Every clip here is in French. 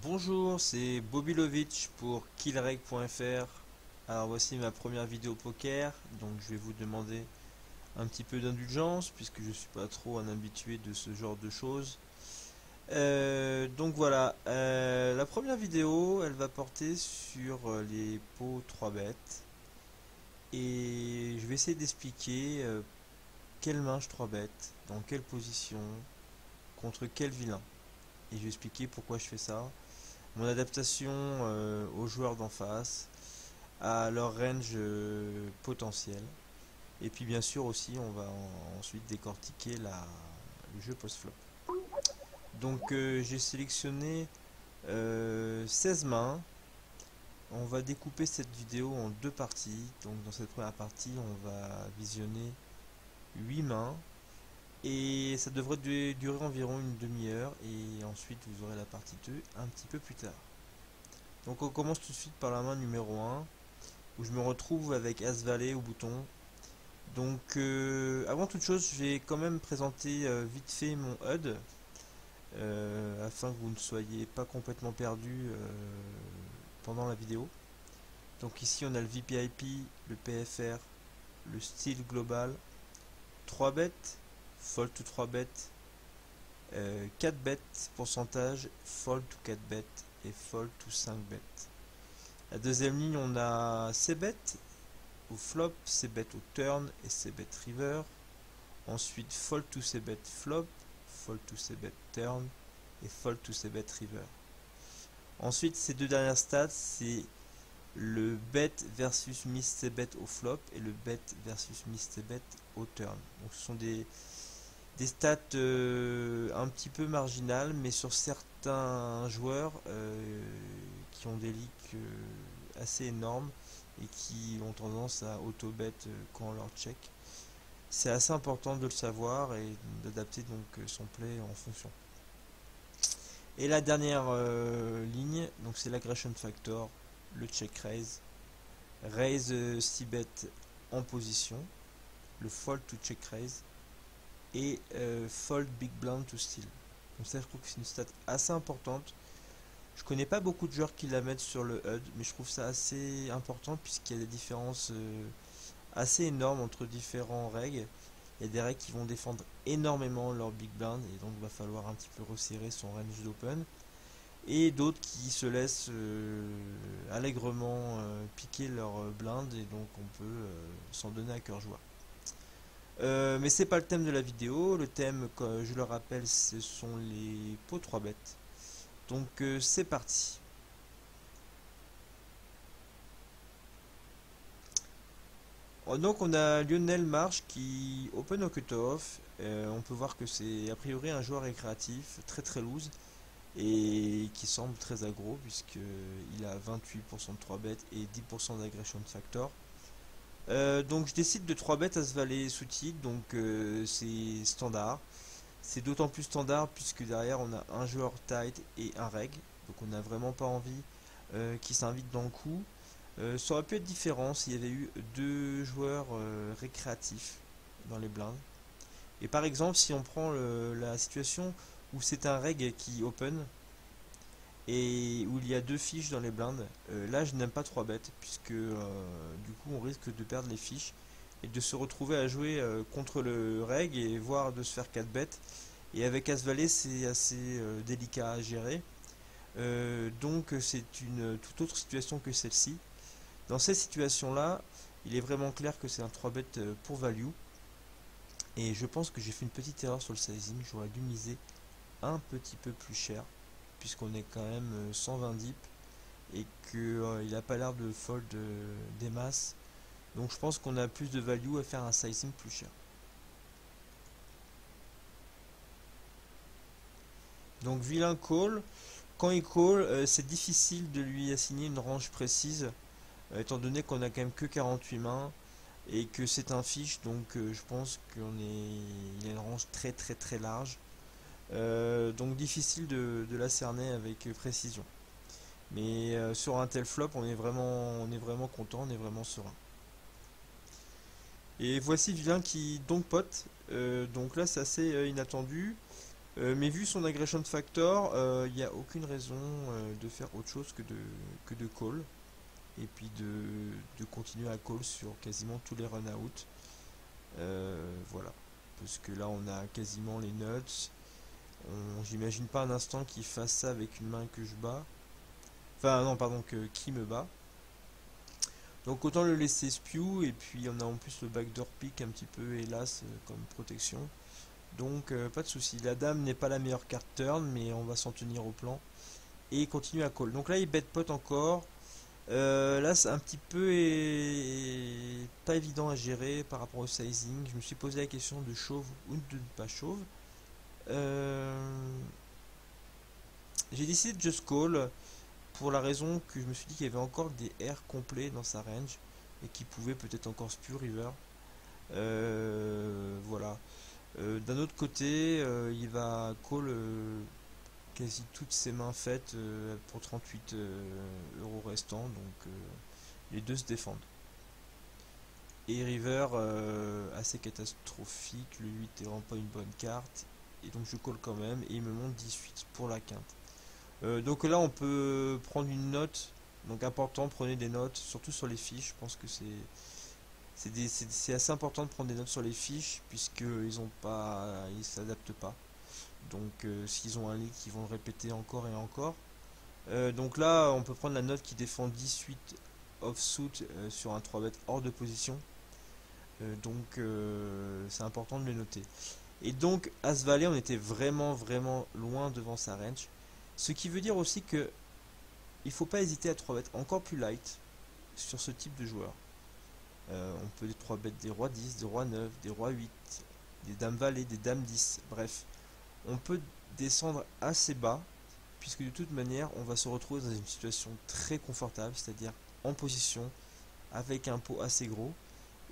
Bonjour, c'est Bobilovic pour killreg.fr. Alors voici ma première vidéo poker, donc je vais vous demander un petit peu d'indulgence puisque je suis pas trop un habitué de ce genre de choses. Donc voilà, la première vidéo elle va porter sur les pots 3 bêtes et je vais essayer d'expliquer quelle main je 3 bêtes, dans quelle position, contre quel vilain. Et je vais expliquer pourquoi je fais ça, mon adaptation aux joueurs d'en face, à leur range potentiel. Et puis bien sûr aussi on va ensuite décortiquer le jeu post-flop. Donc j'ai sélectionné 16 mains. On va découper cette vidéo en deux parties. Donc dans cette première partie on va visionner 8 mains. Et ça devrait durer environ une demi-heure. Et ensuite vous aurez la partie 2 un petit peu plus tard. Donc on commence tout de suite par la main numéro 1, où je me retrouve avec As-Valet au bouton. Donc avant toute chose, je vais quand même présenter vite fait mon HUD, afin que vous ne soyez pas complètement perdu pendant la vidéo. Donc ici on a le VPIP, le PFR, le style global, 3 bêtes, fold to 3 bêtes, 4 bêtes, pourcentage, fold to 4 bêtes et fold to 5 bêtes. La deuxième ligne on a C-bet au flop, C-bet au turn et C-bet river. Ensuite fold to C-bet flop, fold to C-bet turn et fold to C-bet river. Ensuite ces deux dernières stats c'est le bet versus miss C-bet au flop et le bet versus miss C-bet au turn. Donc ce sont des stats un petit peu marginales, mais sur certains joueurs qui ont des leaks assez énormes et qui ont tendance à auto-bet quand on leur check. C'est assez important de le savoir et d'adapter donc son play en fonction. Et la dernière ligne, donc c'est l'aggression factor, le check raise, raise 6 bet en position, le fold to check raise et fold big blind to steal. Donc ça je trouve que c'est une stat assez importante. Je connais pas beaucoup de joueurs qui la mettent sur le HUD, mais je trouve ça assez important puisqu'il y a des différences assez énormes entre différents règles. Il y a des règles qui vont défendre énormément leur big blind et donc il va falloir un petit peu resserrer son range d'open. Et d'autres qui se laissent allègrement piquer leur blind et donc on peut s'en donner à cœur joie. Mais c'est pas le thème de la vidéo. Le thème, comme je le rappelle, ce sont les pots 3 bêtes. Donc c'est parti. Donc on a Lionel Marsh qui open au cutoff. On peut voir que c'est a priori un joueur récréatif, très très loose et qui semble très aggro puisqu'il a 28% de 3 bêtes et 10% d'aggression factor. Donc je décide de 3 bêtes à ce valet sous tilt, donc c'est standard. C'est d'autant plus standard puisque derrière on a un joueur tight et un reg, donc on n'a vraiment pas envie qui s'invite dans le coup. Ça aurait pu être différent s'il y avait eu deux joueurs récréatifs dans les blindes. Et par exemple, si on prend la situation où c'est un reg qui open et où il y a deux fiches dans les blindes, là je n'aime pas 3 bêtes puisque du coup on risque de perdre les fiches et de se retrouver à jouer contre le reg et voire de se faire 4 bêtes. Et avec As-Valet c'est assez délicat à gérer. Donc c'est une toute autre situation que celle-ci. Dans ces situations-là, il est vraiment clair que c'est un 3 bet pour value. Et je pense que j'ai fait une petite erreur sur le sizing. J'aurais dû miser un petit peu plus cher, puisqu'on est quand même 120 dips et qu'il n'a pas l'air de fold des masses. Donc je pense qu'on a plus de value à faire un sizing plus cher. Donc vilain call. Quand il call, c'est difficile de lui assigner une range précise, étant donné qu'on a quand même que 48 mains et que c'est un fiche, donc je pense il a une range très très très large. Donc difficile de la cerner avec précision. Mais sur un tel flop, on est vraiment content, on est vraiment serein. Et voici vilain qui donc pote. Donc là c'est assez inattendu. Mais vu son aggression factor, il n'y a aucune raison de faire autre chose que de call. Et puis de continuer à call sur quasiment tous les run-out. Voilà. Parce que là on a quasiment les nuts. J'imagine pas un instant qu'il fasse ça avec une main que je bats. Enfin non pardon, qui me bat. Donc autant le laisser spew, et puis on a en plus le backdoor pick un petit peu hélas comme protection. Donc pas de souci. La dame n'est pas la meilleure carte turn, mais on va s'en tenir au plan. Et continue à call. Donc là il bet pot encore. Là c'est un petit peu pas évident à gérer par rapport au sizing. Je me suis posé la question de chauve ou de ne pas chauve. J'ai décidé de just call pour la raison que je me suis dit qu'il y avait encore des airs complets dans sa range et qu'il pouvait peut-être encore spew river. Voilà. D'un autre côté, il va call quasi toutes ses mains faites pour 38 euros restants, donc les deux se défendent. Et river assez catastrophique, le 8 est vraiment pas une bonne carte, et donc je call quand même, et il me monte 18 pour la quinte. Donc là on peut prendre une note, donc important, prenez des notes, surtout sur les fiches, je pense que c'est assez important de prendre des notes sur les fiches, ils s'adaptent pas. Donc s'ils ont un leak, ils vont le répéter encore et encore. Donc là on peut prendre la note qui défend 18 offsuit sur un 3 bet hors de position. Donc c'est important de le noter. Et donc As Valet, on était vraiment loin devant sa range. Ce qui veut dire aussi que il faut pas hésiter à 3 bet encore plus light sur ce type de joueur. On peut 3 bet des rois 10, des rois 9, des rois 8, des dames valet, des dames 10, bref. On peut descendre assez bas, puisque de toute manière on va se retrouver dans une situation très confortable, c'est-à-dire en position, avec un pot assez gros,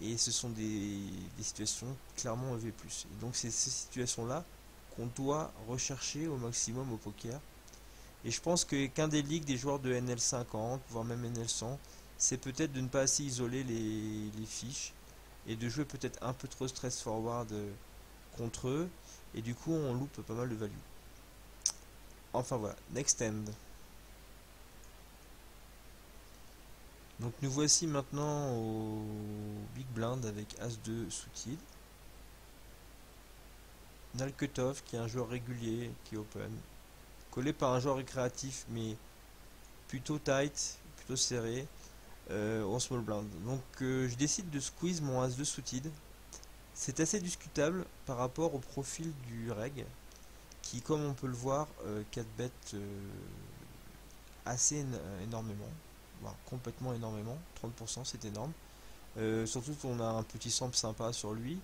et ce sont des situations clairement EV+. Et donc c'est ces situations-là qu'on doit rechercher au maximum au poker. Et je pense qu'un des leaks des joueurs de NL50, voire même NL100, c'est peut-être de ne pas assez isoler les fiches, et de jouer peut-être un peu trop stress forward contre eux, et du coup on loupe pas mal de value. Enfin voilà, next end. Donc nous voici maintenant au big blind avec As-2 suited. On a le cutoff qui est un joueur régulier qui est open, collé par un joueur récréatif mais plutôt tight, plutôt serré au small blind. Donc je décide de squeeze mon As-2 suited. C'est assez discutable par rapport au profil du reg qui, comme on peut le voir, 4 bet assez énormément, voire complètement énormément, 30% c'est énorme. Surtout qu'on a un petit sample sympa sur lui.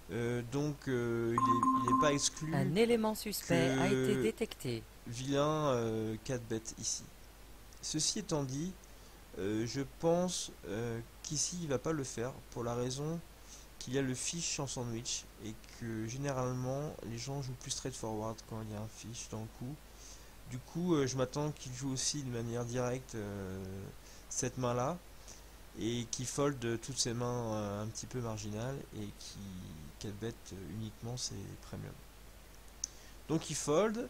Donc il est pas exclu Un élément suspect a été détecté. Vilain 4 bêtes ici. Ceci étant dit, je pense qu'ici il va pas le faire pour la raison qu'il y a le fish en sandwich et que généralement les gens jouent plus straightforward quand il y a un fish dans le coup. Du coup je m'attends qu'il joue aussi de manière directe cette main là et qui fold toutes ses mains un petit peu marginales et qui bet uniquement ses premium. Donc il fold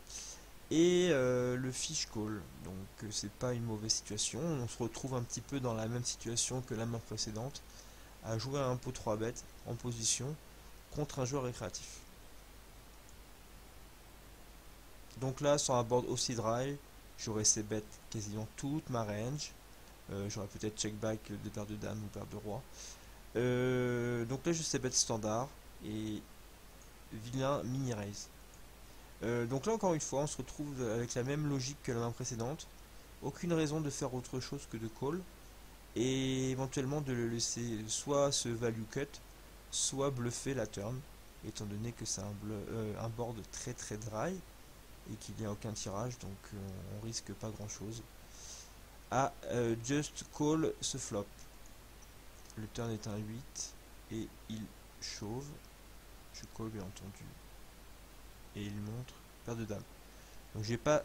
et le fish call. Donc c'est pas une mauvaise situation. On se retrouve un petit peu dans la même situation que la main précédente, à jouer à un pot 3 bêtes en position contre un joueur récréatif. Donc là sur un board aussi dry, j'aurais ces bêtes quasiment toute ma range. J'aurais peut-être check back des paires de dames ou paires de rois. Donc là je sais bet standard et vilain mini raise. Donc là encore une fois on se retrouve avec la même logique que la main précédente. Aucune raison de faire autre chose que de call et éventuellement de le laisser soit se value cut, soit bluffer la turn, étant donné que c'est un board très dry et qu'il n'y a aucun tirage, donc on risque pas grand chose. Just call ce flop. Le turn est un 8 et il chauve. Je call bien entendu. Et il montre paire de dames. Donc j'ai pas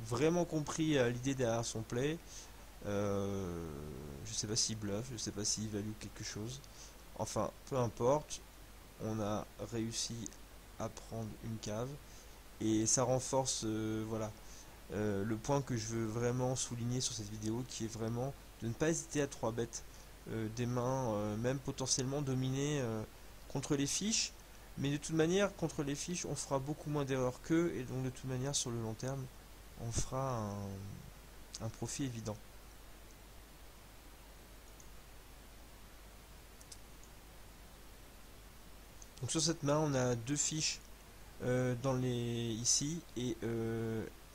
vraiment compris l'idée derrière son play. Je sais pas s'il bluffe, je sais pas s'il value quelque chose. Enfin, peu importe. On a réussi à prendre une cave. et ça renforce voilà le point que je veux vraiment souligner sur cette vidéo, qui est vraiment de ne pas hésiter à 3 bet des mains, même potentiellement dominées contre les fiches. Mais de toute manière, contre les fiches, on fera beaucoup moins d'erreurs qu'eux, et donc de toute manière, sur le long terme, on fera un profit évident. Donc sur cette main, on a 2 fiches ici, et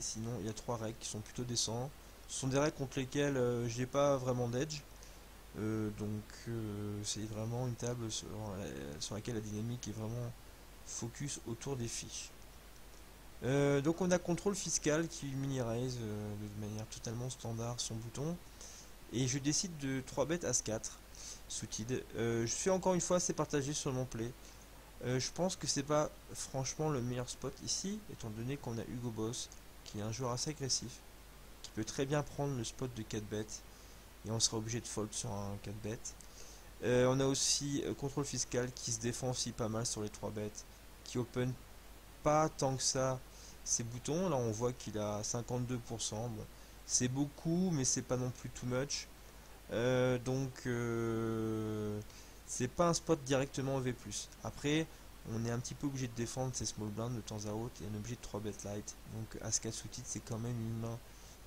sinon il y a 3 règles qui sont plutôt décents. Ce sont des règles contre lesquelles je n'ai pas vraiment d'edge. C'est vraiment une table sur laquelle la dynamique est vraiment focus autour des fiches. Donc on a contrôle fiscal qui mini-raise de manière totalement standard son bouton. Et je décide de 3 bêtes As-4 suited. Je suis encore une fois assez partagé sur mon play. Je pense que c'est pas franchement le meilleur spot ici, étant donné qu'on a Hugo Boss, qui est un joueur assez agressif, qui peut très bien prendre le spot de 4 bêtes, et on sera obligé de fold sur un 4 bêtes. On a aussi contrôle fiscal qui se défend aussi pas mal sur les 3 bêtes, qui open pas tant que ça ses boutons. Là on voit qu'il a 52%, bon, c'est beaucoup mais c'est pas non plus too much. C'est pas un spot directement EV+. Après, on est un petit peu obligé de défendre ces small blinds de temps à autre et on est obligé de 3 bet light. Donc As-4 suited, c'est quand même une main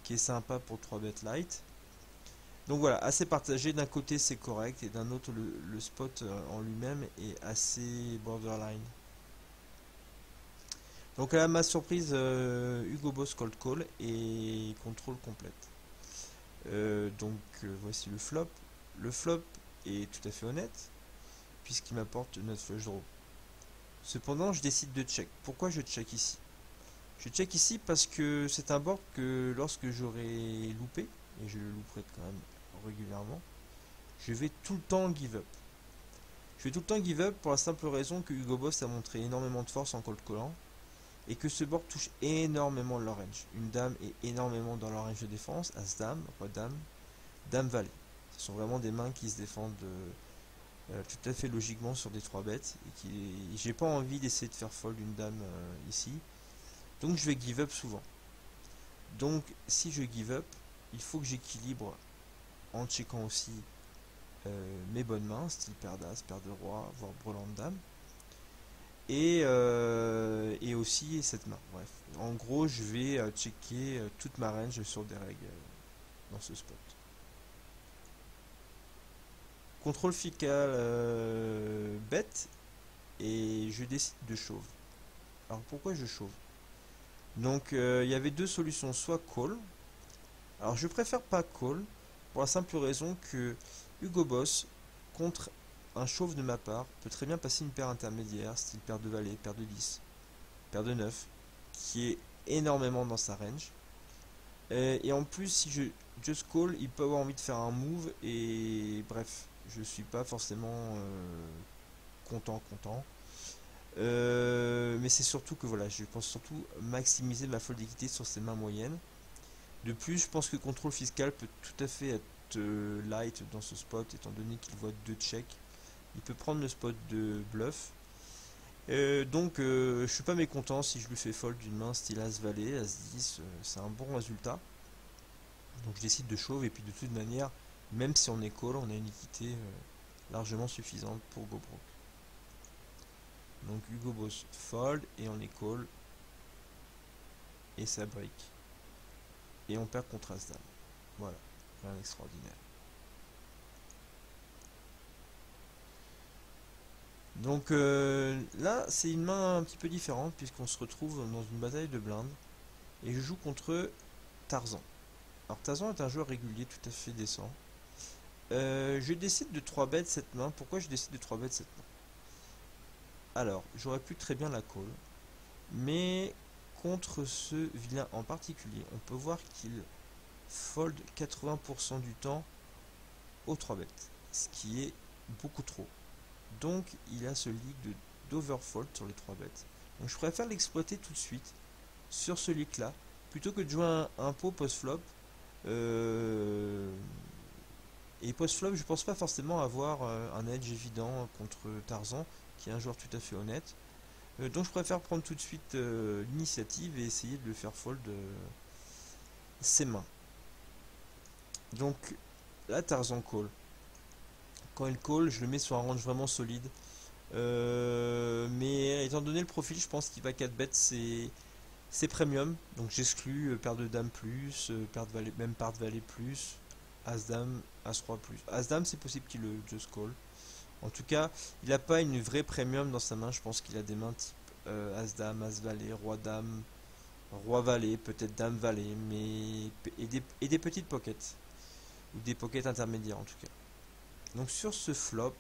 qui est sympa pour 3 bet light. Donc voilà, assez partagé. D'un côté c'est correct et d'un autre le spot en lui-même est assez borderline. Donc à ma surprise, Hugo Boss cold call et contrôle complète. Voici le flop. Le flop est tout à fait honnête, puisqu'il m'apporte notre flush draw. Cependant, je décide de check. Pourquoi je check ici? Je check ici parce que c'est un board que lorsque j'aurai loupé, et je le louperai quand même régulièrement, je vais tout le temps give up. Je vais tout le temps give up pour la simple raison que Hugo Boss a montré énormément de force en cold callant, et que ce board touche énormément leur range. Une dame est énormément dans leur range de défense, As-Dame, Roi-Dame, Dame-Valet. Ce sont vraiment des mains qui se défendent tout à fait logiquement sur des 3 bêtes, et qui j'ai pas envie d'essayer de faire fold une dame ici, donc je vais give up souvent. Donc si je give up, il faut que j'équilibre en checkant aussi mes bonnes mains, style paire d'As, paire de Roi, voire brelan de Dame, et aussi cette main. Bref, en gros je vais checker toute ma range sur des règles dans ce spot. Contrôle fiscal bête, et je décide de shove. Alors pourquoi je shove? Donc il y avait deux solutions, soit call. Alors je préfère pas call pour la simple raison que Hugo Boss contre un shove de ma part peut très bien passer une paire intermédiaire, style paire de valet, paire de 10, paire de 9, qui est énormément dans sa range. Et en plus, si je just call, il peut avoir envie de faire un move, et bref, je suis pas forcément content. Mais c'est surtout que voilà, je pense surtout maximiser ma fold d'équité sur ces mains moyennes. De plus, je pense que contrôle fiscal peut tout à fait être light dans ce spot, étant donné qu'il voit 2 checks. Il peut prendre le spot de bluff. Je suis pas mécontent si je lui fais fold d'une main style As-Valet, As-10, c'est un bon résultat. Donc je décide de shove, et puis de toute manière, même si on est call, on a une équité largement suffisante pour go broke. Donc Hugo Boss fold, et on est call, et ça break. Et on perd contre As-Dame. Voilà, rien d'extraordinaire. Donc là, c'est une main un petit peu différente, puisqu'on se retrouve dans une bataille de blindes, et je joue contre Tarzan. Alors Tarzan est un joueur régulier tout à fait décent. Je décide de 3 bet cette main. Pourquoi je décide de 3 bet cette main? Alors, j'aurais pu très bien la call, mais contre ce vilain en particulier, on peut voir qu'il fold 80% du temps aux 3 bêtes, ce qui est beaucoup trop. Donc il a ce leak d'overfold sur les 3 bêtes. Donc je préfère l'exploiter tout de suite sur ce leak là, plutôt que de jouer un pot post-flop. Et post-flop, je pense pas forcément avoir un edge évident contre Tarzan, qui est un joueur tout à fait honnête. Donc je préfère prendre tout de suite l'initiative et essayer de le faire fold ses mains. Donc là Tarzan call. Quand il call, je le mets sur un range vraiment solide. Mais étant donné le profil, je pense qu'il va 4 bêtes, c'est premium. Donc j'exclus paire de dames plus, paire de valet, même paire de valet plus, as dame, as roi plus. As dame, c'est possible qu'il le just call. En tout cas, il n'a pas une vraie premium dans sa main. Je pense qu'il a des mains type as dame, as valet, roi dame, roi valet, peut-être dame valet, mais et des petites pockets ou des pockets intermédiaires en tout cas. Donc sur ce flop,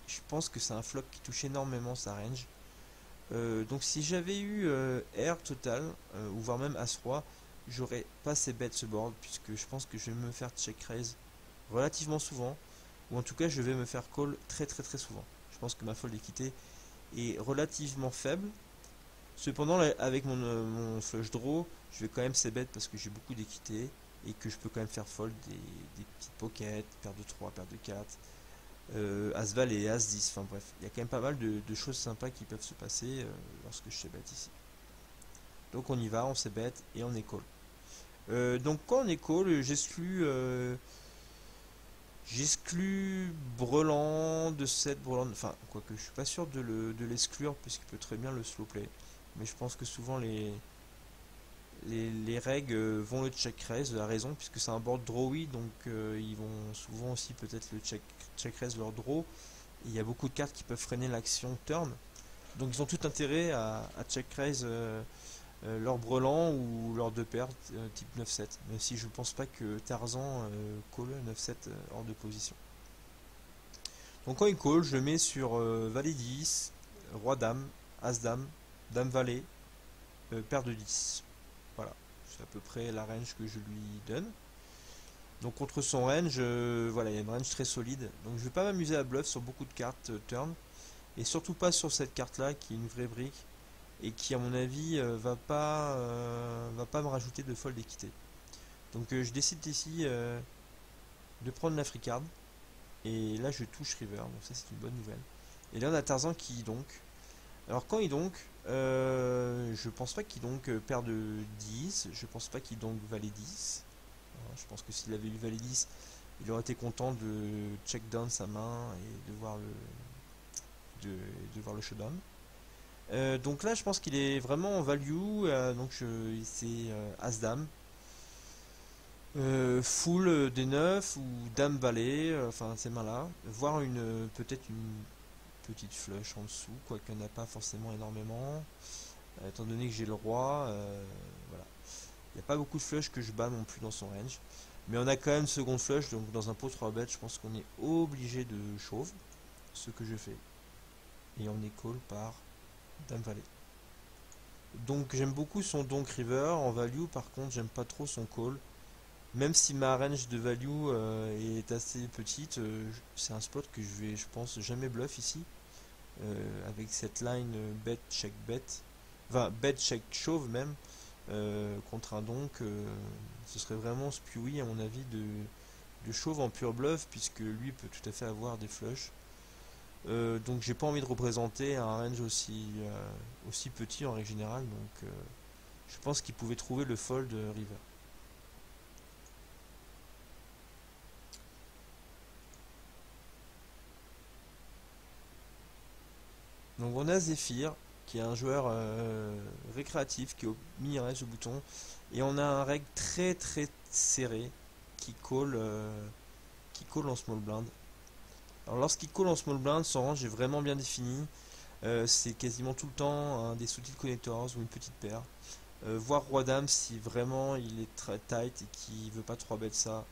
je pense que c'est un flop qui touche énormément sa range. Donc si j'avais eu R total, ou voire même As-Roi, j'aurais pas ces bêtes ce board, puisque je pense que je vais me faire check raise relativement souvent, ou en tout cas je vais me faire call très souvent. Je pense que ma fold équité est relativement faible. Cependant avec mon flush draw, je vais quand même ces bêtes parce que j'ai beaucoup d'équité, et que je peux quand même faire fold des petites pockets, paire de 3, paire de 4. As valet, As 10, enfin bref, il y a quand même pas mal de choses sympas qui peuvent se passer lorsque je sais bet ici. Donc on y va, on sait bet et on est call. Donc quand on est call, j'exclus Brelan de 7, Brelan, enfin quoique je suis pas sûr de l'exclure puisqu'il peut très bien le slow play. Mais je pense que souvent les règles vont le check raise, la raison, puisque c'est un board drawy, donc ils vont souvent aussi peut-être le check raise leur draw. Et il y a beaucoup de cartes qui peuvent freiner l'action turn, donc ils ont tout intérêt à check raise leur brelan ou leur deux paires type 9-7, même si je pense pas que Tarzan call 9-7 hors de position. Donc quand il call, je le mets sur valet 10, roi dame, as dame, dame valet, paire de 10. Voilà, c'est à peu près la range que je lui donne. Donc contre son range, voilà, il y a une range très solide. Donc je vais pas m'amuser à bluff sur beaucoup de cartes turn. Et surtout pas sur cette carte là qui est une vraie brique. Et qui à mon avis va pas me rajouter de fold d'équité. Donc je décide ici de prendre la free card. Et là je touche river, donc ça c'est une bonne nouvelle. Et là on a Tarzan qui donc. Alors quand il donc, je pense pas qu'il donc paire de 10, je pense pas qu'il donc valet 10. Je pense que s'il avait eu valet 10, il aurait été content de check down sa main et de voir le showdown. Donc là je pense qu'il est vraiment en value, donc c'est As-Dame. Full des 9 ou Dame Valet, enfin ces mains là, voire peut-être une petite flush en dessous, quoique il n'y en a pas forcément énormément, étant donné que j'ai le roi, voilà. Il n'y a pas beaucoup de flush que je bats non plus dans son range, mais on a quand même seconde flush, donc dans un pot 3 bet, je pense qu'on est obligé de chauve, ce que je fais, et on est call par Dame Valet. Donc j'aime beaucoup son donk river en value, par contre j'aime pas trop son call. Même si ma range de value est assez petite, c'est un spot que je pense, jamais bluff ici. Avec cette line bet check bet, enfin bet check chauve même, contre un donk, ce serait vraiment spewy à mon avis de chauve en pur bluff, puisque lui peut tout à fait avoir des flushs. Donc j'ai pas envie de représenter un range aussi petit en règle générale, donc je pense qu'il pouvait trouver le fold river. Donc on a Zephyr, qui est un joueur récréatif, qui est au mini-raise ce bouton, et on a un règle très serré qui call en small blind. Alors lorsqu'il call en small blind, son range est vraiment bien défini. C'est quasiment tout le temps un des sous-titres connectors ou une petite paire. Voire roi dame si vraiment il est très tight et qu'il veut pas 3 bet ça.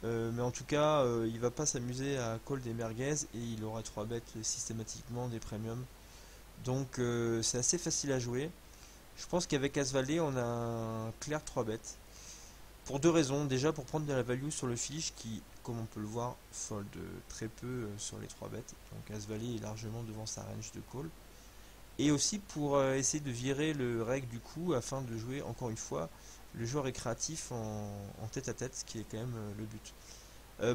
Mais en tout cas, il va pas s'amuser à call des merguez et il aura 3 bêtes systématiquement des premiums. Donc c'est assez facile à jouer. Je pense qu'avec As-Valet, on a un clair 3 bêtes. Pour deux raisons. Déjà pour prendre de la value sur le fiche qui, comme on peut le voir, fold très peu sur les 3 bêtes. Donc As-Valet est largement devant sa range de call. Et aussi pour essayer de virer le reg du coup afin de jouer encore une fois le joueur récréatif en tête à tête, ce qui est quand même le but.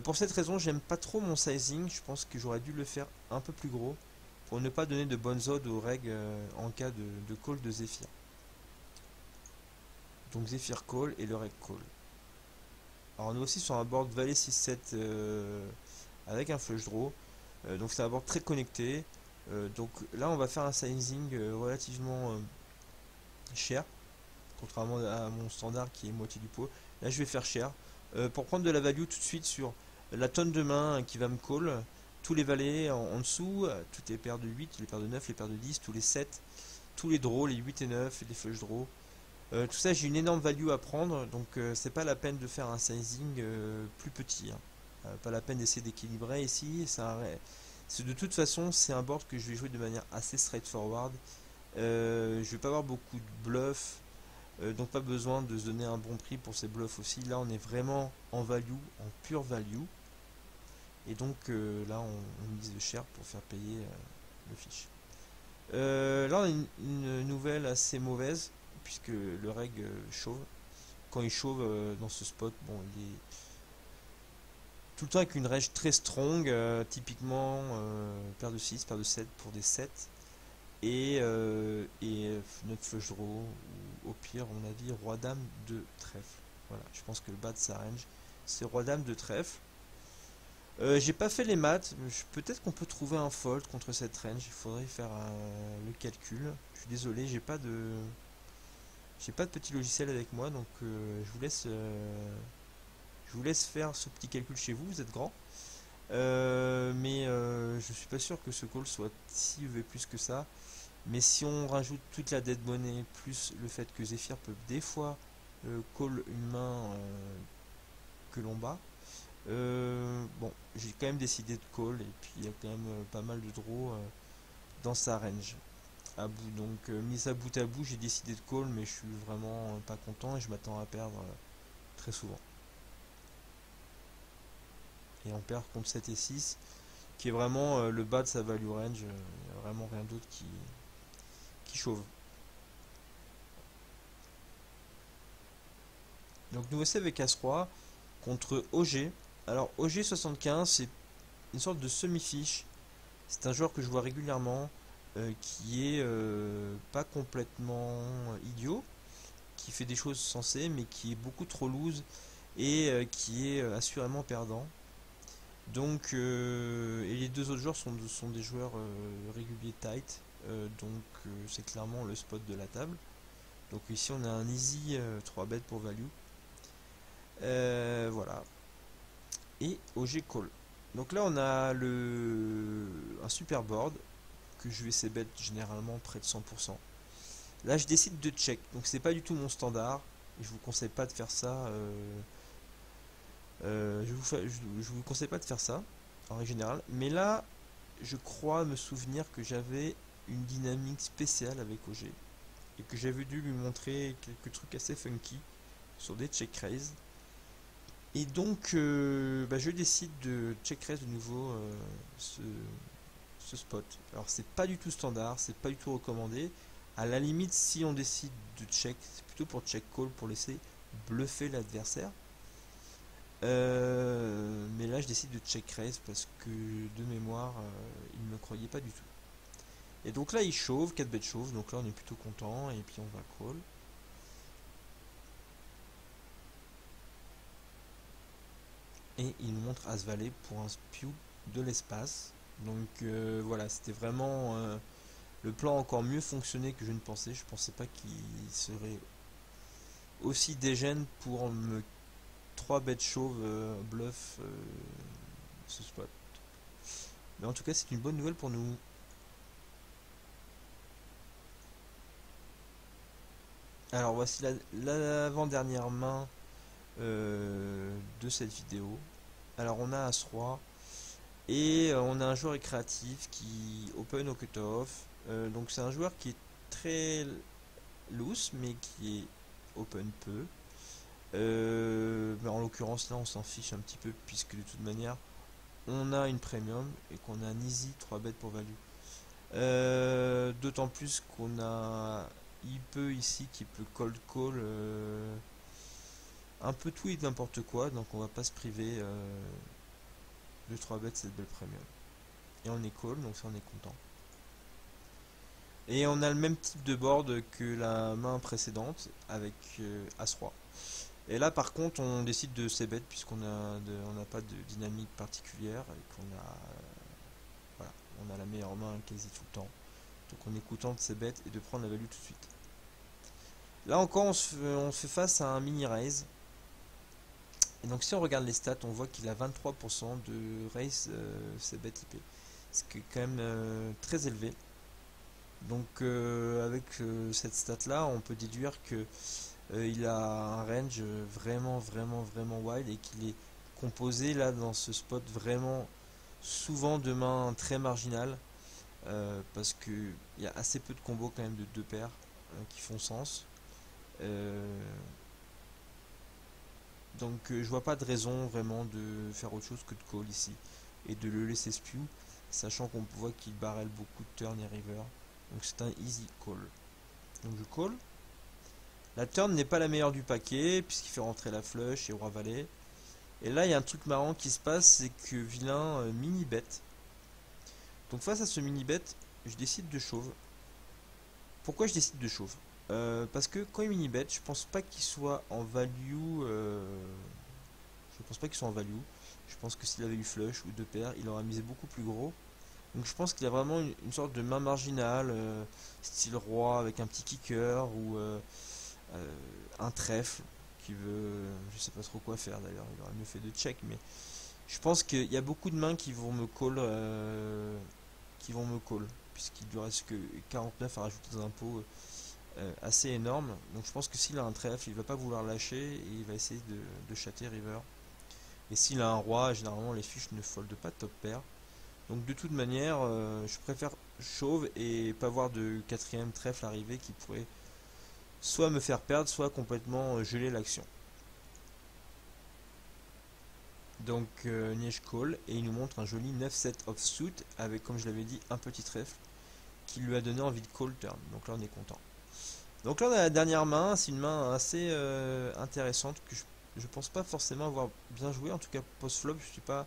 Pour cette raison, j'aime pas trop mon sizing. Je pense que j'aurais dû le faire un peu plus gros pour ne pas donner de bonnes odds aux règles en cas de call de Zephyr. Donc Zephyr call et le reg call. Alors on est aussi sur un board valet 6-7 avec un flush draw. Donc c'est un board très connecté. Donc là on va faire un sizing relativement cher, contrairement à mon standard qui est moitié du pot. Là je vais faire cher pour prendre de la value tout de suite sur la tonne de main qui va me call, tous les valets en dessous, toutes les paires de 8, les paires de 9, les paires de 10, tous les 7, tous les draws, les 8 et 9, les flush draws. Tout ça, j'ai une énorme value à prendre, donc c'est pas la peine de faire un sizing plus petit, hein. Pas la peine d'essayer d'équilibrer ici. De toute façon, c'est un board que je vais jouer de manière assez straightforward. Je vais pas avoir beaucoup de bluffs, donc pas besoin de se donner un bon prix pour ces bluffs aussi. Là, on est vraiment en value, en pure value, et donc là, on mise cher pour faire payer le fiche. Là, on a une nouvelle assez mauvaise, puisque le reg chauve. Quand il chauve dans ce spot, bon, il est tout le temps avec une range très strong, typiquement paire de 6, paire de 7 pour des 7, et notre flush draw, ou au pire, on a dit roi dame de trèfle. Voilà, je pense que le bas de sa range, c'est roi dame de trèfle. J'ai pas fait les maths, peut-être qu'on peut trouver un fold contre cette range, il faudrait faire le calcul. Je suis désolé, j'ai pas de petit logiciel avec moi, donc je vous laisse faire ce petit calcul chez vous, vous êtes grand. Mais je suis pas sûr que ce call soit si EV plus que ça. Mais si on rajoute toute la dead money, plus le fait que Zephyr peut des fois call une main que l'on bat, bon, j'ai quand même décidé de call, et puis il y a quand même pas mal de draws dans sa range. À bout. Donc mis à bout, j'ai décidé de call, mais je suis vraiment pas content et je m'attends à perdre très souvent. Et on perd contre 7 et 6, qui est vraiment le bas de sa value range. Il n'y a vraiment rien d'autre qui chauve. Donc nous voici avec As-Roi contre OG. Alors OG 75, c'est une sorte de semi-fiche. C'est un joueur que je vois régulièrement, qui est pas complètement idiot, qui fait des choses sensées, mais qui est beaucoup trop loose et qui est assurément perdant. Donc, et les deux autres joueurs sont des joueurs réguliers tight, donc c'est clairement le spot de la table. Donc ici on a un easy 3 bet pour value. Voilà. Et OG call. Donc là on a un super board que je vais c-bet généralement près de 100%. Là je décide de check, donc c'est pas du tout mon standard, et je vous conseille pas de faire ça. Je vous conseille pas de faire ça en règle générale, mais là je crois me souvenir que j'avais une dynamique spéciale avec OG et que j'avais dû lui montrer quelques trucs assez funky sur des check raise, et donc je décide de check raise de nouveau ce spot. Alors c'est pas du tout standard, c'est pas du tout recommandé. À la limite, si on décide de check, c'est plutôt pour check call, pour laisser bluffer l'adversaire. Mais là je décide de check raise parce que de mémoire il ne me croyait pas du tout. Et donc là il chauffe, 4 bêtes chauffe, donc là on est plutôt content, et puis on va call. Et il nous montre As Valet pour un spew de l'espace. Donc voilà, c'était vraiment le plan encore mieux fonctionné que je ne pensais. Je pensais pas qu'il serait aussi dégène pour me 3 bêtes chauves bluff ce spot. Mais en tout cas c'est une bonne nouvelle pour nous. Alors voici l'avant-dernière main de cette vidéo. Alors on a As-Roi, et on a un joueur créatif qui open au cutoff. Donc c'est un joueur qui est très loose mais qui est open peu. Mais en l'occurrence là on s'en fiche un petit peu, puisque de toute manière on a une premium et qu'on a un easy 3 bêtes pour value. D'autant plus qu'on a peut ici qui peut cold call un peu tout et n'importe quoi, donc on va pas se priver de 3 bêtes cette belle premium. Et on est call, donc ça on est content. Et on a le même type de board que la main précédente avec As-Roi. Et là par contre on décide de c-bet puisqu'on on n'a pas de dynamique particulière et qu'on a voilà, on a la meilleure main quasi tout le temps. Donc on est content de c-bet et de prendre la value tout de suite. Là encore on se fait face à un mini raise. Et donc si on regarde les stats, on voit qu'il a 23% de raise c-bet IP. Ce qui est quand même très élevé. Donc avec cette stat là, on peut déduire que il a un range vraiment wide et qu'il est composé là dans ce spot vraiment souvent de mains très marginales parce que il y a assez peu de combos quand même de deux paires qui font sens. Donc je vois pas de raison vraiment de faire autre chose que de call ici et de le laisser spew, sachant qu'on voit qu'il barrel beaucoup de turn et river. Donc c'est un easy call. Donc je call. La turn n'est pas la meilleure du paquet puisqu'il fait rentrer la flush et roi valet. Et là il y a un truc marrant qui se passe, c'est que vilain mini bet. Donc face à ce mini bet, je décide de shove. Pourquoi je décide de shove? Parce que quand il mini bet, je pense pas qu'il soit en value. Je pense pas qu'il soit en value. Je pense que s'il avait eu flush ou deux paires, il aurait misé beaucoup plus gros. Donc je pense qu'il a vraiment une sorte de main marginale, style roi avec un petit kicker ou un trèfle qui veut, je sais pas trop quoi faire d'ailleurs, il aurait mieux fait de check, mais je pense qu'il y a beaucoup de mains qui vont me call, puisqu'il lui reste que 49 à rajouter dans un pot assez énorme. Donc je pense que s'il a un trèfle, il va pas vouloir lâcher et il va essayer de chatter river. Et s'il a un roi, généralement les fiches ne foldent pas de top pair. Donc de toute manière, je préfère chauve et pas voir de quatrième trèfle arriver qui pourrait soit me faire perdre, soit complètement geler l'action. Donc Niège call et il nous montre un joli 9-7 offsuit avec, comme je l'avais dit, un petit trèfle qui lui a donné envie de call turn. Donc là on est content. Donc là on a la dernière main, c'est une main assez intéressante que je pense pas forcément avoir bien joué. En tout cas post flop je suis pas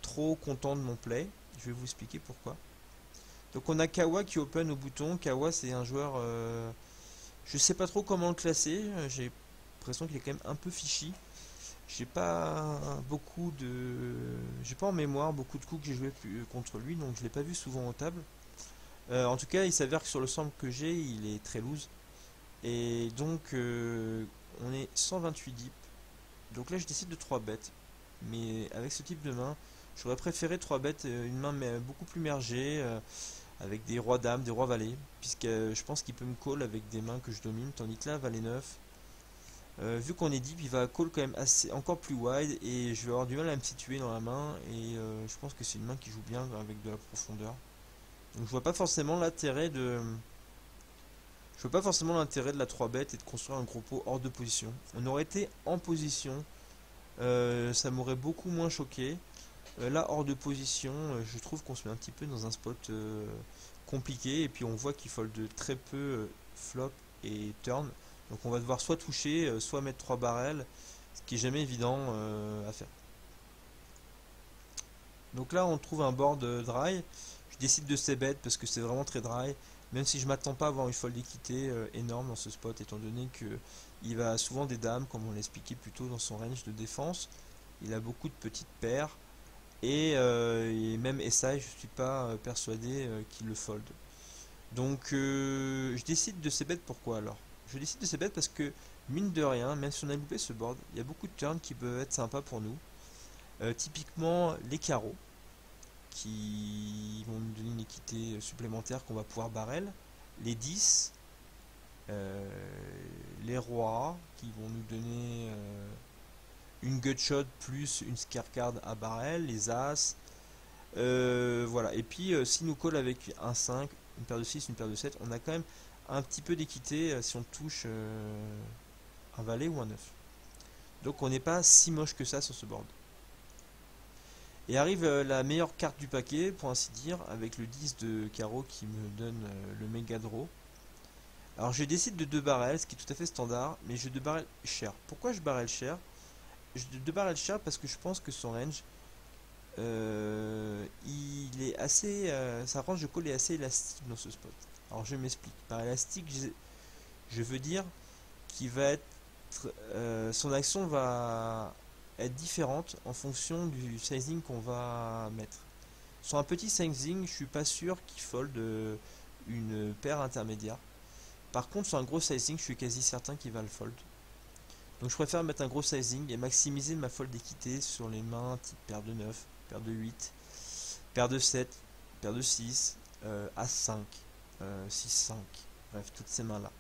trop content de mon play. Je vais vous expliquer pourquoi. Donc on a Kawa qui open au bouton. Kawa c'est un joueur, je sais pas trop comment le classer. J'ai l'impression qu'il est quand même un peu fishy. J'ai pas j'ai pas en mémoire beaucoup de coups que j'ai joué contre lui, donc je l'ai pas vu souvent aux tables. En tout cas, il s'avère que sur le sample que j'ai, il est très loose. Et donc on est 128 deep. Donc là je décide de 3 bêtes. Mais avec ce type de main, j'aurais préféré 3 bêtes, une main beaucoup plus mergée, avec des rois dames, des rois valets, puisque je pense qu'il peut me call avec des mains que je domine, tandis que là, valet 9, vu qu'on est deep, il va call quand même encore plus wide, et je vais avoir du mal à me situer dans la main, et je pense que c'est une main qui joue bien avec de la profondeur. Donc je vois pas forcément l'intérêt de... Je vois pas forcément l'intérêt de la 3 bet et de construire un gros pot hors de position. On aurait été en position, ça m'aurait beaucoup moins choqué. Là, hors de position, je trouve qu'on se met un petit peu dans un spot compliqué. Et puis on voit qu'il fold très peu flop et turn. Donc on va devoir soit toucher, soit mettre 3 barrels. Ce qui est jamais évident à faire. Donc là, on trouve un board dry. Je décide de c-bet parce que c'est vraiment très dry. Même si je m'attends pas à avoir une fold d'équité énorme dans ce spot, étant donné que il va souvent des dames, comme on l'a expliqué plus tôt dans son range de défense. Il a beaucoup de petites paires. Et même SI, je suis pas persuadé qu'il le fold. Donc je décide de c-bet. Pourquoi alors? Je décide de c-bet parce que mine de rien, même si on a loupé ce board, il y a beaucoup de turns qui peuvent être sympas pour nous. Typiquement les carreaux qui vont nous donner une équité supplémentaire qu'on va pouvoir barrel. Les 10, les rois qui vont nous donner une gutshot plus une scare card à barrel, les as, voilà. Et puis si nous colle avec un 5, une paire de 6, une paire de 7, on a quand même un petit peu d'équité si on touche un valet ou un 9. Donc on n'est pas si moche que ça sur ce board. Et arrive la meilleure carte du paquet, pour ainsi dire, avec le 10 de carreau qui me donne le méga draw. Alors je décide de 2 barrels, ce qui est tout à fait standard, mais je 2 barrels cher. Pourquoi je barrel cher? Je 2 barrels cher parce que je pense que son range, il est assez, sa range de call est assez élastique dans ce spot. Alors je m'explique. Par élastique, je veux dire qu'il va être son action va être différente en fonction du sizing qu'on va mettre. Sur un petit sizing, je suis pas sûr qu'il fold une paire intermédiaire. Par contre, sur un gros sizing, je suis quasi certain qu'il va le fold. Donc je préfère mettre un gros sizing et maximiser ma fold d'équité sur les mains type paire de 9, paire de 8, paire de 7, paire de 6, As 5, 6, 5, bref, toutes ces mains là.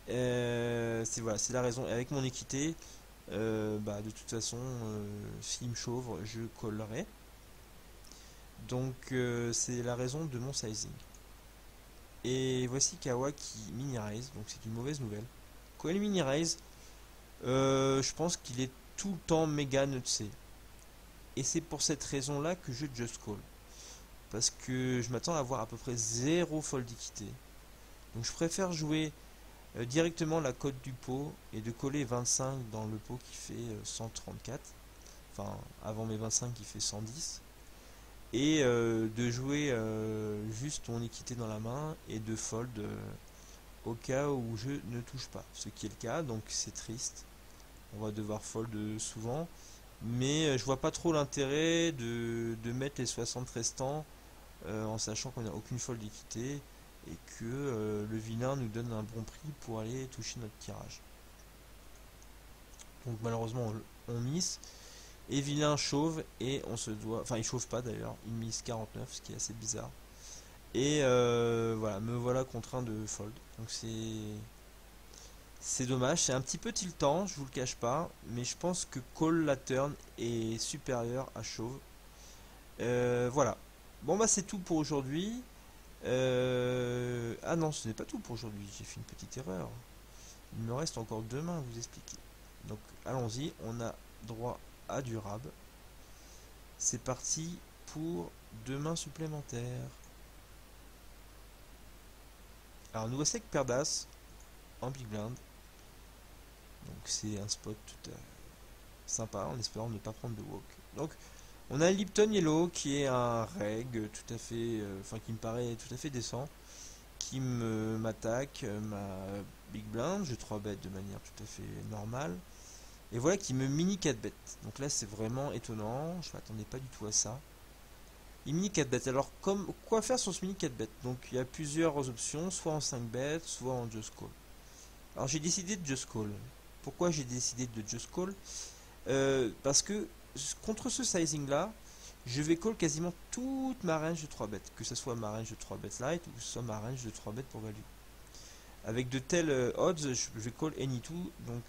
C'est voilà, c'est la raison. Et avec mon équité, de toute façon, s'il me chauvre, je collerai. Donc c'est la raison de mon sizing. Et voici Kawa qui mini raise, donc c'est une mauvaise nouvelle. Quand il mini raise, je pense qu'il est tout le temps méga nutsé. Et c'est pour cette raison là que je just call. Parce que je m'attends à avoir à peu près 0 fold d'équité. Donc je préfère jouer directement la cote du pot et de coller 25 dans le pot qui fait 134. Enfin, avant mes 25 qui fait 110. Et de jouer juste mon équité dans la main et de fold au cas où je ne touche pas. Ce qui est le cas, donc c'est triste. On va devoir fold souvent. Mais je vois pas trop l'intérêt de mettre les 60 restants en sachant qu'on n'a aucune fold d'équité et que le vilain nous donne un bon prix pour aller toucher notre tirage. Donc malheureusement on miss. Et vilain chauve et on se doit, enfin il chauffe pas d'ailleurs, il mise 49, ce qui est assez bizarre. Et voilà, me voilà contraint de fold. Donc c'est dommage, c'est un petit peu tiltant, je vous le cache pas, mais je pense que call la turn est supérieur à chauve. Voilà. Bon bah c'est tout pour aujourd'hui. Ah non, ce n'est pas tout pour aujourd'hui, j'ai fait une petite erreur. Il me reste encore 2 mains à vous expliquer. Donc allons-y, on a droit à du rab. C'est parti pour 2 mains supplémentaires. Alors nous voici avec paire d'as en big blind. Donc c'est un spot tout sympa en espérant ne pas prendre de walk. Donc on a Lipton Yellow qui est un reg tout à fait, qui me paraît tout à fait décent, qui m'attaque ma big blind, je 3 bet de manière tout à fait normale. Et voilà qui me mini 4 bet. Donc là c'est vraiment étonnant, je m'attendais pas du tout à ça. Il mini 4 bet. Alors quoi faire sur ce mini 4 bet? Donc il y a plusieurs options, soit en 5 bet, soit en just call. Alors j'ai décidé de just call. Pourquoi j'ai décidé de just call? Parce que contre ce sizing là, je vais call quasiment toute ma range de 3 bêtes, que ce soit ma range de 3 bêtes light ou que ce soit ma range de 3 bêtes pour value. Avec de tels odds, je vais call any two, donc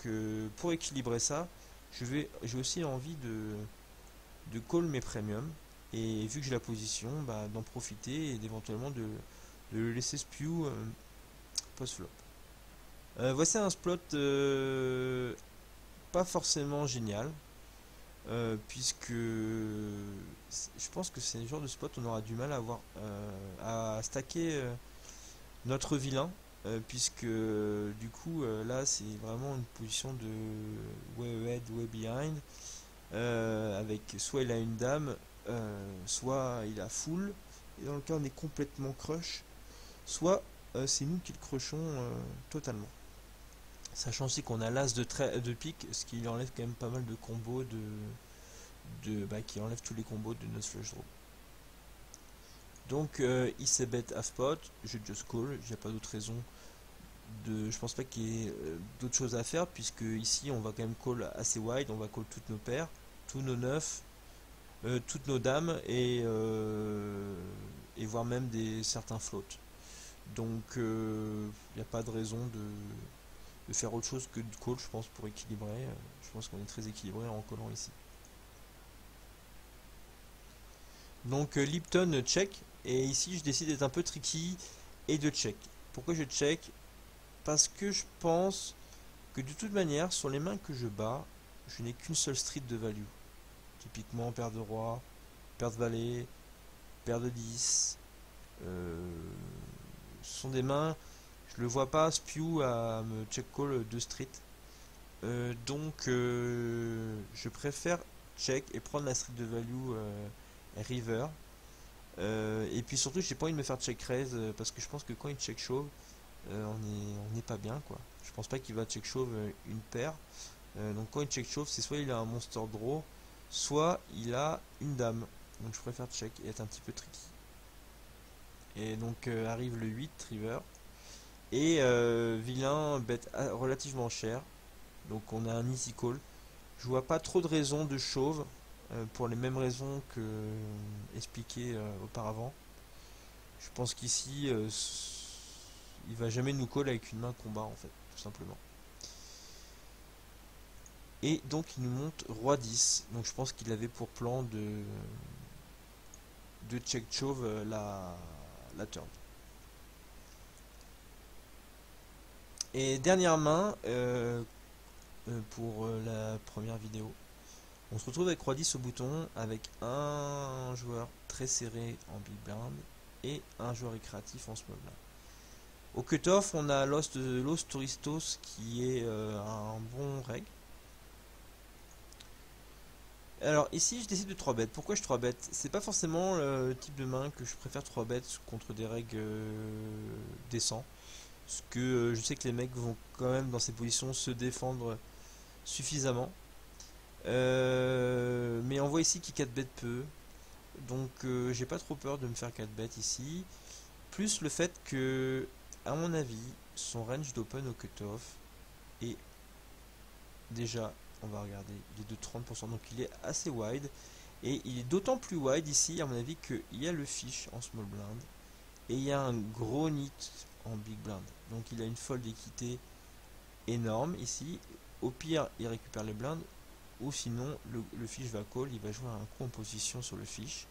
pour équilibrer ça, j'ai aussi envie de call mes premiums, et vu que j'ai la position, d'en profiter et d'éventuellement de le laisser spew post-flop. Voici un spot pas forcément génial. Puisque je pense que c'est le genre de spot où on aura du mal à avoir à stacker notre vilain, puisque du coup là c'est vraiment une position de way ahead, way behind, avec soit il a une dame, soit il a full, et dans le cas on est complètement crush, soit c'est nous qui le crushons totalement. Sachant aussi qu'on a l'as de pique, ce qui enlève quand même pas mal de combos qui enlève tous les combos de notre flush draw. Donc il s'est bet half pot, je just call, j'ai pas d'autre raison je pense pas qu'il y ait d'autres choses à faire, puisque ici on va quand même call assez wide, on va call toutes nos paires, tous nos 9, toutes nos dames et voire même certains floats. Donc il n'y a pas de raison de faire autre chose que de call, je pense, pour équilibrer. Je pense qu'on est très équilibré en collant ici. Donc Lipton check, et ici je décide d'être un peu tricky et de check. Pourquoi je check? Parce que je pense que de toute manière, sur les mains que je bats, je n'ai qu'une seule street de value. Typiquement paire de roi, paire de valet, paire de 10. Ce sont des mains, je le vois pas spew à me check call 2 street. Donc je préfère check et prendre la street de value river. Et puis surtout, j'ai pas envie de me faire check raise parce que je pense que quand il check chauve, on n'est pas bien quoi. Je pense pas qu'il va check chauve une paire. Donc quand il check chauve, c'est soit il a un monster draw, soit il a une dame. Donc je préfère check et être un petit peu tricky. Et donc arrive le 8 river. Et vilain bête relativement cher. Donc on a un easy call. Je vois pas trop de raisons de chauve pour les mêmes raisons que expliquées auparavant. Je pense qu'ici il va jamais nous call avec une main combat en fait, tout simplement. Et donc il nous monte roi 10. Donc je pense qu'il avait pour plan de check chauve la turn. Et dernière main pour la première vidéo. On se retrouve avec roi 10 au bouton avec un joueur très serré en big blind et un joueur récréatif en small blind. Au cutoff, on a Los Touristos qui est un bon reg. Alors ici, je décide de 3 bet. Pourquoi je 3 bet? C'est pas forcément le type de main que je préfère 3 bet contre des règles décents. Parce que je sais que les mecs vont quand même dans ces positions se défendre suffisamment. Mais on voit ici qu'il 4 bet peu. Donc j'ai pas trop peur de me faire 4 bet ici. Plus le fait que, à mon avis, son range d'open au cutoff est déjà, on va regarder, il est de 30%. Donc il est assez wide. Et il est d'autant plus wide ici, à mon avis, qu'il y a le fish en small blind. Et il y a un gros nit en big blind. Donc il a une fold d'équité énorme ici. Au pire, il récupère les blindes. Ou sinon, le fish va call. Il va jouer un coup en position sur le fish.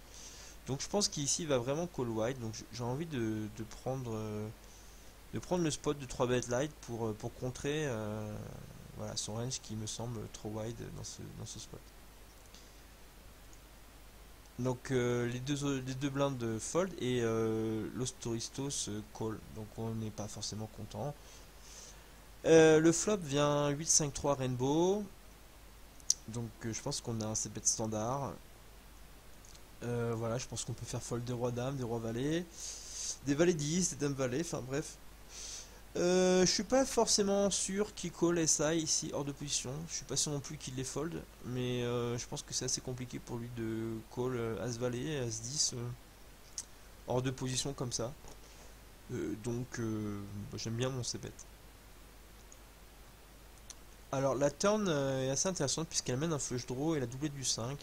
Donc je pense qu'ici, il va vraiment call wide. Donc j'ai envie de prendre le spot de 3 bet light pour contrer voilà, son range qui me semble trop wide dans ce spot. Donc les deux blindes de fold et Los Touristos call. Donc on n'est pas forcément content. Le flop vient 8-5-3 Rainbow. Donc je pense qu'on a un c-bet standard. Voilà, je pense qu'on peut faire fold des rois dames, des rois valets, des valets 10, des dames valets, enfin bref. Je suis pas forcément sûr qu'il call SI ici hors de position. Je suis pas sûr non plus qu'il les fold, mais je pense que c'est assez compliqué pour lui de call As valet, As 10 hors de position comme ça. Donc j'aime bien mon c-bet. Alors la turn est assez intéressante puisqu'elle mène un flush draw et la doublette du 5.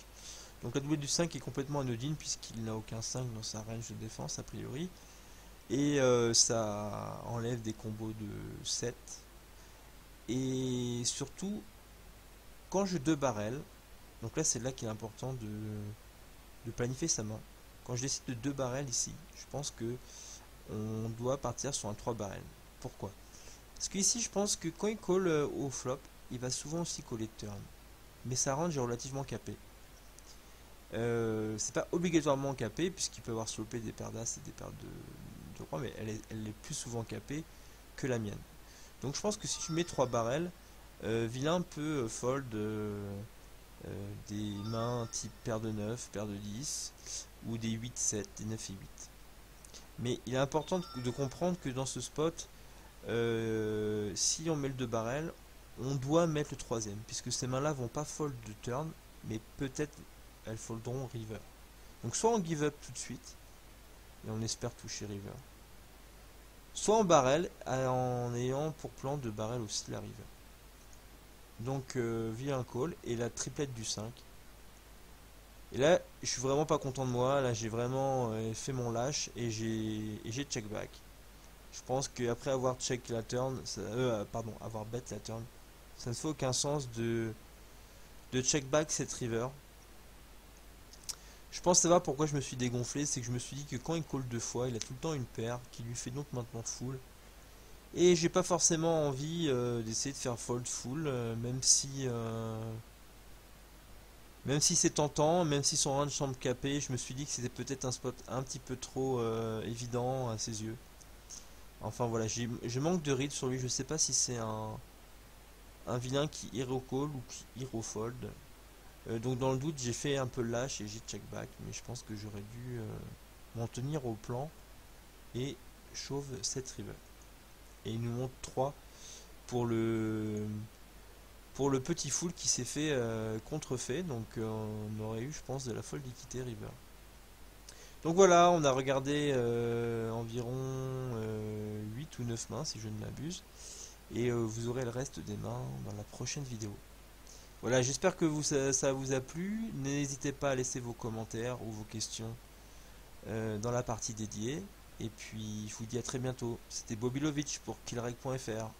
Donc la doublette du 5 est complètement anodine puisqu'il n'a aucun 5 dans sa range de défense a priori. Et ça enlève des combos de 7. Et surtout, quand je 2 barrels, donc là c'est là qu'il est important de planifier sa main. Quand je décide de 2 barrels ici, je pense que on doit partir sur un 3 barrels. Pourquoi? Parce que ici je pense que quand il call au flop, il va souvent aussi caller turn. Mais sa range est relativement capée. C'est pas obligatoirement capé puisqu'il peut avoir slopé des paires d'as et des paires de rois, mais elle est plus souvent capée que la mienne. Donc je pense que si tu mets 3 barrels, vilain peut fold des mains type paire de 9, paire de 10 ou des 8, 7, des 9 et 8. Mais il est important de comprendre que dans ce spot, si on met le 2 barrels, on doit mettre le troisième puisque ces mains là vont pas fold de turn, mais peut-être elles folderont river. Donc soit on give up tout de suite et on espère toucher river, soit on barrel en ayant pour plan de barrel aussi la river. Donc vilain call et la triplette du 5. Et là je suis vraiment pas content de moi. Là j'ai vraiment fait mon lâche et j'ai check back. Je pense qu'après avoir check la turn, pardon, avoir bet la turn, ça ne fait aucun sens de check back cette river. Je pense savoir pourquoi je me suis dégonflé, c'est que je me suis dit que quand il call 2 fois, il a tout le temps une paire qui lui fait donc maintenant full. Et j'ai pas forcément envie d'essayer de faire fold full, même si c'est tentant, même si son range semble capé, je me suis dit que c'était peut-être un spot un petit peu trop évident à ses yeux. Enfin voilà, je manque de read sur lui, je sais pas si c'est un vilain qui hero call ou qui hero fold. Donc dans le doute j'ai fait un peu lâche et j'ai check back, mais je pense que j'aurais dû m'en tenir au plan et chauve 7 river. Et il nous montre 3 pour le petit full qui s'est fait contrefait. Donc on aurait eu, je pense, de la folle d'équité river. Donc voilà, on a regardé environ 8 ou 9 mains si je ne m'abuse. Et vous aurez le reste des mains dans la prochaine vidéo. Voilà, j'espère que ça vous a plu. N'hésitez pas à laisser vos commentaires ou vos questions dans la partie dédiée. Et puis je vous dis à très bientôt. C'était Bobilovic pour killreg.fr.